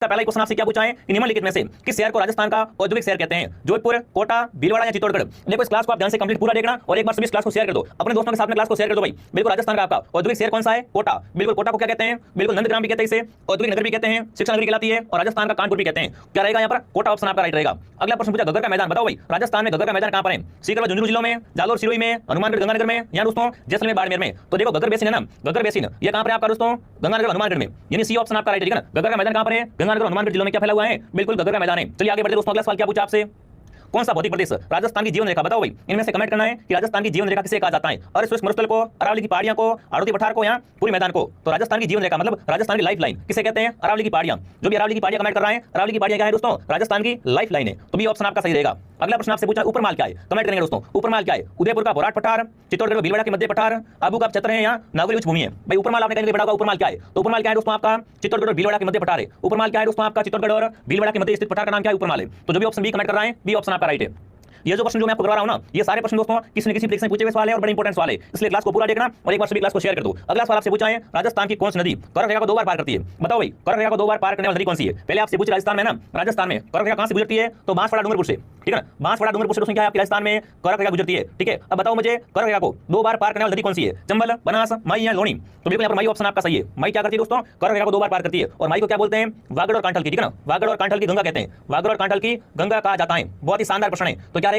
का पहला क्वेश्चन आपसे क्या पूछा है कि निम्नलिखित में से किस शहर को राजस्थान का औद्योगिक शहर कहते हैं? जोधपुर, कोटा, भीलवाड़ा या चित्तौड़गढ़? देखो इस क्लास को आप ध्यान से कंप्लीट पूरा देखना और एक बार सभी इस क्लास को शेयर कर दो, अपने दोस्तों के साथ में क्लास को शेयर कर दो भाई। बिल्कुल राजस्थान का आपका औद्योगिक शहर कौन सा है? कोटा। बिल्कुल कोटा को क्या कहते हैं? बिल्कुल नंदग्राम भी कहते हैं, इसे औद्योगिक नगर भी कहते हैं, शिक्षा नगरी कहलाती है और राजस्थान का कानपुर भी कहते हैं। क्या रहेगा यहाँ पर? कोटा ऑप्शन आपका राइट रहेगा। अगला प्रश्न पूछा घग्गर का मैदान बताओ भाई, राजस्थान में घग्गर का मैदान कहां पर है? सीकर व झुंझुनू जिलों में, जालोर सिरोही में, हनुमानगढ़ गंगानगर में या दोस्तों जैसलमेर बाड़मेर में? तो देखो घग्गर बेसिन है ना, घग्गर बेसिन ये कहां पर है आपका दोस्तों? गंगानगर हनुमानगढ़ में, यानी सी ऑप्शन आपका राइट है ना। घग्गर का मैदान कहां पर है? गंगानगर हनुमानगढ़ जिलों में क्या फैला हुआ है? बिल्कुल घग्गर का मैदान है। चलिए आगे बढ़ते दोस्तों, अगला सवाल क्या पूछा आपसे? कौन सा भौतिक प्रदेश राजस्थान की जीवन रेखा बताओ भाई। इनमें से कमेंट करना है कि राजस्थान की जीवन रेखा किसे कहा जाता है? अरे शुष्क मरुस्थल को, अरावली की पहाड़ियां को, आड़ोती पठार को या पूरी मैदान को? तो राजस्थान की जीवन रेखा मतलब राजस्थान की लाइफ लाइन किसे कहते हैं? अरावली की पहाड़ियां। जो भी अरावली की पहाड़ियां कमेंट कर रहा है, अरावली की पहाड़ियां क्या है दोस्तों? राजस्थान की लाइफ लाइन है। तो भी ऑप्शन आपका सही रहेगा। अगला प्रश्न आपसे पूछा ऊपरमाल क्या है? कमेंट करेंगे दोस्तों ऊपरमाल क्या है? उदयपुर का भोराट पठार, चित्तौड़गढ़ भीलवाड़ा के मध्य पठार, आबू का क्षेत्र है या नागौरी उच्च भूमि है? भाई ऊपरमाल आपने कहीं पढ़ा होगा, ऊपरमाल क्या है? तो ऊपरमाल क्या है दोस्तों आपका? चित्तौड़गढ़ और भीलवाड़ा के मध्य पठार है। ऊपरमाल क्या है दोस्तों आपका? चित्तौड़गढ़ और भीलवाड़ा के मध्य स्थित पठार का नाम क्या है? ऊपरमाल है। तो जो भी ऑप्शन बी कमेंट कर रहा है, बी ऑप्शन आपका राइट है। ये जो प्रश्न जो मैं आपको करवा रहा हूं ना, ये सारे प्रश्न दोस्तों किसी न किसी परीक्षा में पूछे हुए सवाल है और बड़े इंपॉर्टेंट सवाल है, इसलिए क्लास को पूरा देखना और एक बार सभी क्लास को शेयर कर दो। अगला सवाल आपसे पूछा है राजस्थान की कौन सी नदी करक रेखा को 2 बार पार करती है? बताओ भाई करक रेखा को 2 बार पार करने वाली नदी कौन सी है? पहले आपसे पूछ राजस्थान में ना, राजस्थान में करक रेखा कहां से गुजरती है? तो बांसवाड़ा डूंगरपुर से, ठीक है ना। बांसवाड़ा डूंगरपुर से दोस्तों क्या है आपकी राजस्थान में करक रेखा गुजरती है, ठीक है। अब बताओ मुझे करक रेखा को 2 बार पार करने वाली नदी कौन सी है? चंबल, बनास, मई या लोनी? तो बिल्कुल यहाँ पर मई ऑप्शन आपका सही है। मई क्या करती है दोस्तों? करक रेखा को 2 बार पार करती है और मई को क्या बोलते हैं? वागड़ और कांठल की, ठीक है ना। वागड़ और कांठल की गंगा कहते हैं, वागड़ और कांठल की गंगा कहा जाता है। बहुत ही शानदार प्रश्न है। तो क्या